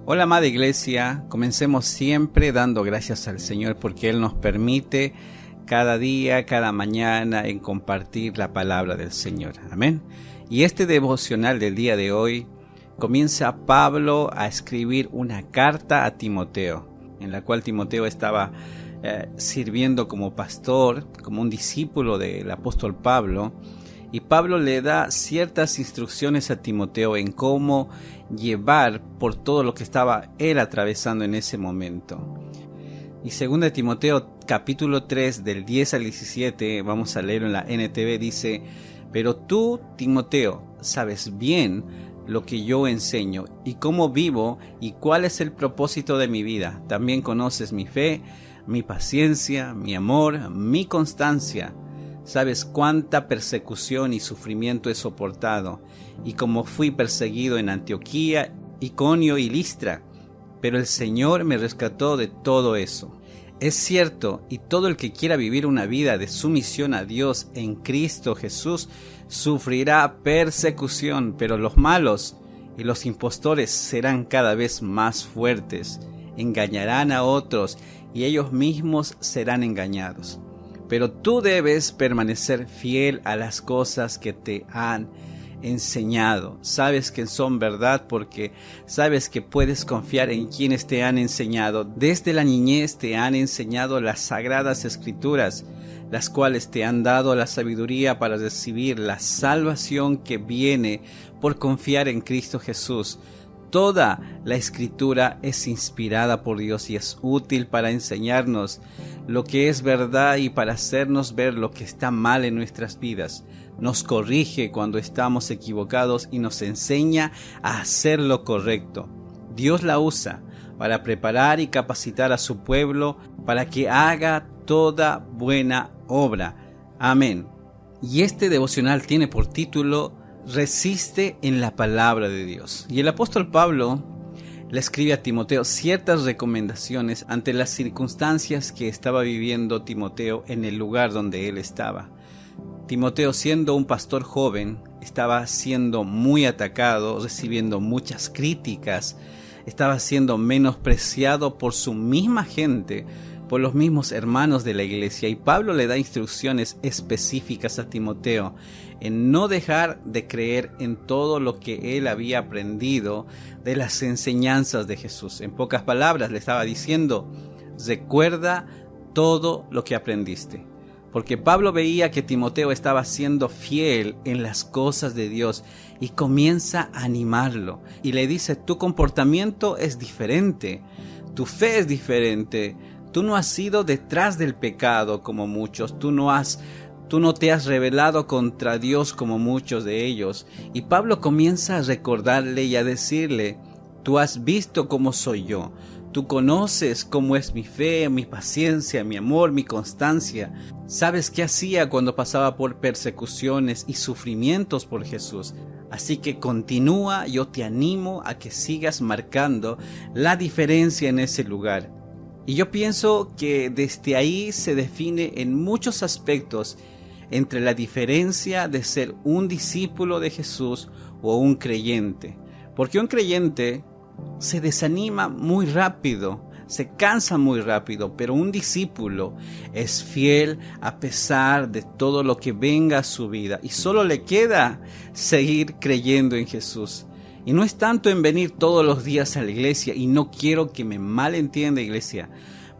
Hola amada iglesia, comencemos siempre dando gracias al Señor porque Él nos permite cada día, cada mañana en compartir la palabra del Señor. Amén. Y este devocional del día de hoy comienza Pablo a escribir una carta a Timoteo, en la cual Timoteo estaba sirviendo como pastor, como un discípulo del apóstol Pablo. Y Pablo le da ciertas instrucciones a Timoteo en cómo llevar por todo lo que estaba él atravesando en ese momento. Y 2 Timoteo capítulo 3 del 10 al 17, vamos a leerlo en la NTV, dice: Pero tú, Timoteo, sabes bien lo que yo enseño y cómo vivo y cuál es el propósito de mi vida. También conoces mi fe, mi paciencia, mi amor, mi constancia. Sabes cuánta persecución y sufrimiento he soportado, y cómo fui perseguido en Antioquía, Iconio y Listra, pero el Señor me rescató de todo eso. Es cierto, y todo el que quiera vivir una vida de sumisión a Dios en Cristo Jesús sufrirá persecución, pero los malos y los impostores serán cada vez más fuertes, engañarán a otros y ellos mismos serán engañados. Pero tú debes permanecer fiel a las cosas que te han enseñado. Sabes que son verdad porque sabes que puedes confiar en quienes te han enseñado. Desde la niñez te han enseñado las sagradas escrituras, las cuales te han dado la sabiduría para recibir la salvación que viene por confiar en Cristo Jesús. Toda la escritura es inspirada por Dios y es útil para enseñarnos lo que es verdad y para hacernos ver lo que está mal en nuestras vidas. Nos corrige cuando estamos equivocados y nos enseña a hacer lo correcto. Dios la usa para preparar y capacitar a su pueblo para que haga toda buena obra. Amén. Y este devocional tiene por título: Resiste en la palabra de Dios. Y el apóstol Pablo le escribe a Timoteo ciertas recomendaciones ante las circunstancias que estaba viviendo Timoteo en el lugar donde él estaba. Timoteo, siendo un pastor joven, estaba siendo muy atacado, recibiendo muchas críticas, estaba siendo menospreciado por su misma gente, por los mismos hermanos de la iglesia, y Pablo le da instrucciones específicas a Timoteo en no dejar de creer en todo lo que él había aprendido de las enseñanzas de Jesús. En pocas palabras le estaba diciendo: recuerda todo lo que aprendiste. Porque Pablo veía que Timoteo estaba siendo fiel en las cosas de Dios y comienza a animarlo. Y le dice: tu comportamiento es diferente, tu fe es diferente, tú no has ido detrás del pecado como muchos, tú no te has rebelado contra Dios como muchos de ellos. Y Pablo comienza a recordarle y a decirle: tú has visto cómo soy yo. Tú conoces cómo es mi fe, mi paciencia, mi amor, mi constancia. Sabes qué hacía cuando pasaba por persecuciones y sufrimientos por Jesús. Así que continúa, yo te animo a que sigas marcando la diferencia en ese lugar. Y yo pienso que desde ahí se define en muchos aspectos entre la diferencia de ser un discípulo de Jesús o un creyente. Porque un creyente se desanima muy rápido, se cansa muy rápido, pero un discípulo es fiel a pesar de todo lo que venga a su vida y solo le queda seguir creyendo en Jesús. Y no es tanto en venir todos los días a la iglesia, y no quiero que me malentienda, iglesia,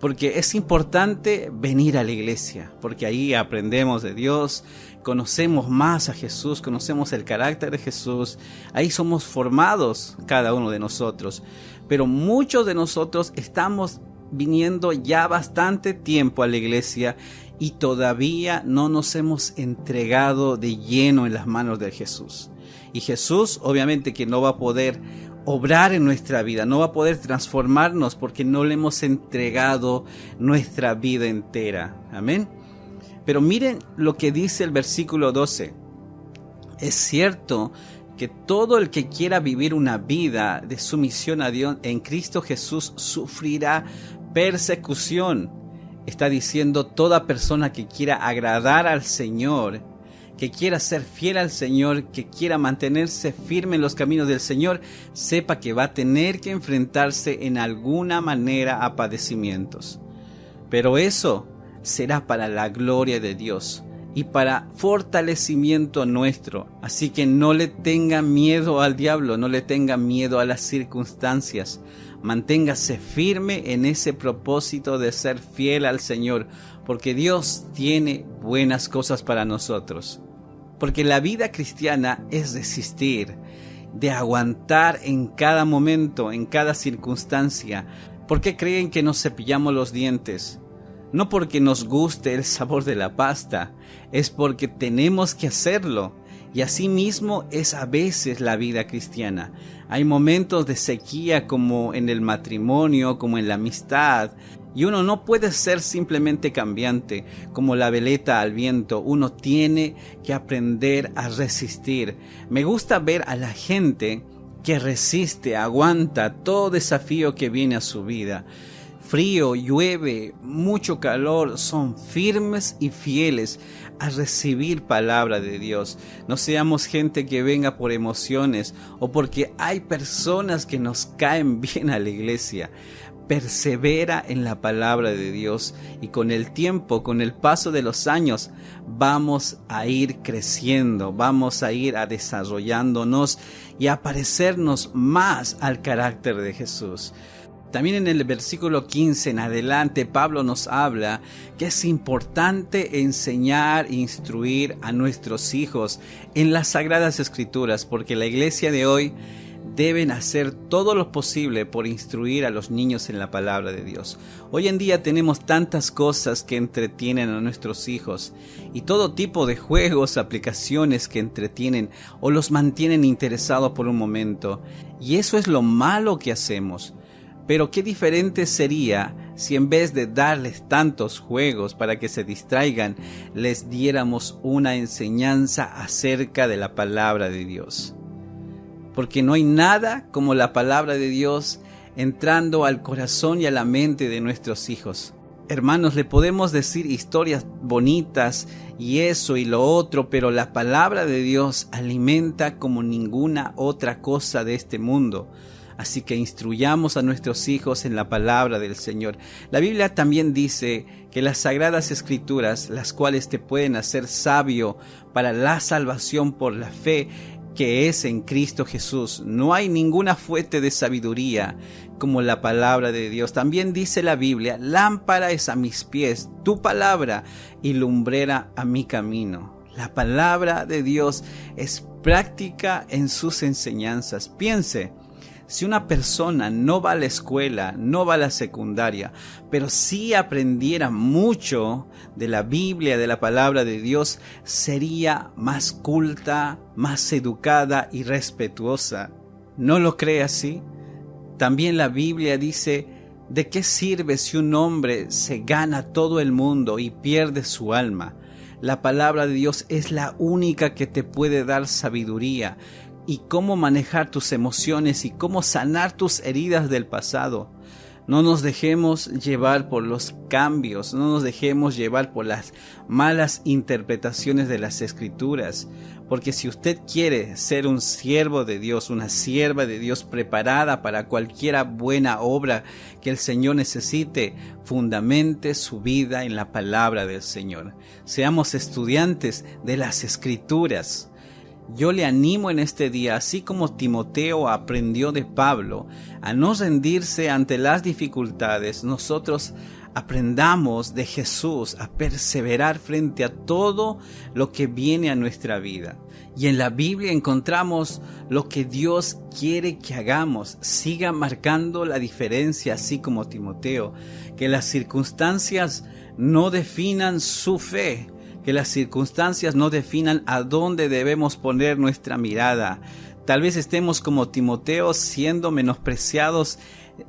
porque es importante venir a la iglesia, porque ahí aprendemos de Dios, conocemos más a Jesús, conocemos el carácter de Jesús, ahí somos formados cada uno de nosotros. Pero muchos de nosotros estamos viniendo ya bastante tiempo a la iglesia y todavía no nos hemos entregado de lleno en las manos de Jesús. Y Jesús obviamente que no va a poder obrar en nuestra vida, no va a poder transformarnos porque no le hemos entregado nuestra vida entera. Amén. Pero miren lo que dice el versículo 12. Es cierto que todo el que quiera vivir una vida de sumisión a Dios en Cristo Jesús sufrirá persecución. Está diciendo toda persona que quiera agradar al Señor, que quiera ser fiel al Señor, que quiera mantenerse firme en los caminos del Señor, sepa que va a tener que enfrentarse en alguna manera a padecimientos. Pero eso será para la gloria de Dios y para fortalecimiento nuestro. Así que no le tenga miedo al diablo, no le tenga miedo a las circunstancias. Manténgase firme en ese propósito de ser fiel al Señor, porque Dios tiene buenas cosas para nosotros. Porque la vida cristiana es resistir, de aguantar en cada momento, en cada circunstancia. ¿Por qué creen que nos cepillamos los dientes? No porque nos guste el sabor de la pasta, es porque tenemos que hacerlo. Y así mismo es a veces la vida cristiana. Hay momentos de sequía como en el matrimonio, como en la amistad. Y uno no puede ser simplemente cambiante, como la veleta al viento. Uno tiene que aprender a resistir. Me gusta ver a la gente que resiste, aguanta todo desafío que viene a su vida. Frío, llueve, mucho calor, son firmes y fieles a recibir palabra de Dios. No seamos gente que venga por emociones o porque hay personas que nos caen bien a la iglesia. Persevera en la palabra de Dios y con el tiempo, con el paso de los años, vamos a ir creciendo, vamos a ir desarrollándonos y a parecernos más al carácter de Jesús. También en el versículo 15 en adelante, Pablo nos habla que es importante enseñar e instruir a nuestros hijos en las Sagradas Escrituras, porque la iglesia de hoy deben hacer todo lo posible por instruir a los niños en la palabra de Dios. Hoy en día tenemos tantas cosas que entretienen a nuestros hijos y todo tipo de juegos, aplicaciones que entretienen o los mantienen interesados por un momento. Y eso es lo malo que hacemos. Pero qué diferente sería si en vez de darles tantos juegos para que se distraigan, les diéramos una enseñanza acerca de la palabra de Dios. Porque no hay nada como la palabra de Dios entrando al corazón y a la mente de nuestros hijos. Hermanos, le podemos decir historias bonitas y eso y lo otro, pero la palabra de Dios alimenta como ninguna otra cosa de este mundo. Así que instruyamos a nuestros hijos en la palabra del Señor. La Biblia también dice que las Sagradas Escrituras, las cuales te pueden hacer sabio para la salvación por la fe que es en Cristo Jesús. No hay ninguna fuente de sabiduría como la palabra de Dios. También dice la Biblia, lámpara es a mis pies tu palabra y lumbrera a mi camino. La palabra de Dios es práctica en sus enseñanzas. Piense, si una persona no va a la escuela, no va a la secundaria, pero sí aprendiera mucho de la Biblia, de la palabra de Dios, sería más culta, más educada y respetuosa. ¿No lo cree así? También la Biblia dice, ¿de qué sirve si un hombre se gana todo el mundo y pierde su alma? La palabra de Dios es la única que te puede dar sabiduría y cómo manejar tus emociones y cómo sanar tus heridas del pasado. No nos dejemos llevar por los cambios, no nos dejemos llevar por las malas interpretaciones de las Escrituras, porque si usted quiere ser un siervo de Dios, una sierva de Dios preparada para cualquier buena obra que el Señor necesite, fundamente su vida en la palabra del Señor. Seamos estudiantes de las Escrituras. Yo le animo en este día, así como Timoteo aprendió de Pablo, a no rendirse ante las dificultades. Nosotros aprendamos de Jesús a perseverar frente a todo lo que viene a nuestra vida. Y en la Biblia encontramos lo que Dios quiere que hagamos. Siga marcando la diferencia, así como Timoteo. Que las circunstancias no definan su fe. Que las circunstancias no definan a dónde debemos poner nuestra mirada. Tal vez estemos como Timoteo siendo menospreciados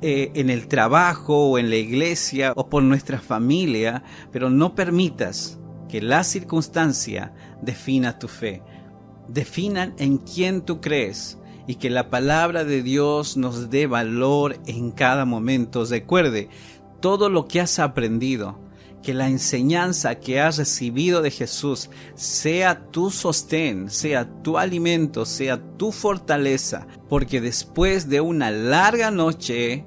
en el trabajo o en la iglesia o por nuestra familia, pero no permitas que la circunstancia defina tu fe. Definan en quién tú crees y que la palabra de Dios nos dé valor en cada momento. Recuerde todo lo que has aprendido, que la enseñanza que has recibido de Jesús sea tu sostén, sea tu alimento, sea tu fortaleza, porque después de una larga noche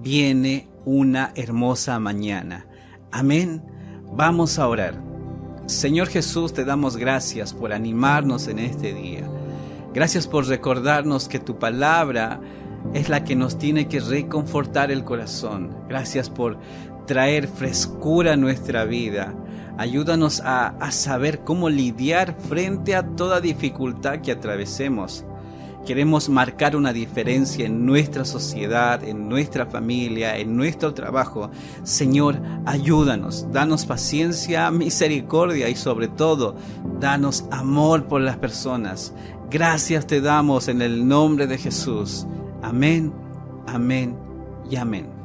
viene una hermosa mañana. Amén. Vamos a orar. Señor Jesús, te damos gracias por animarnos en este día. Gracias por recordarnos que tu palabra es la que nos tiene que reconfortar el corazón. Gracias por traer frescura a nuestra vida. Ayúdanos a saber cómo lidiar frente a toda dificultad que atravesemos. Queremos marcar una diferencia en nuestra sociedad, en nuestra familia, en nuestro trabajo. Señor, ayúdanos, danos paciencia, misericordia y sobre todo, danos amor por las personas. Gracias te damos en el nombre de Jesús. Amén, amén y amén.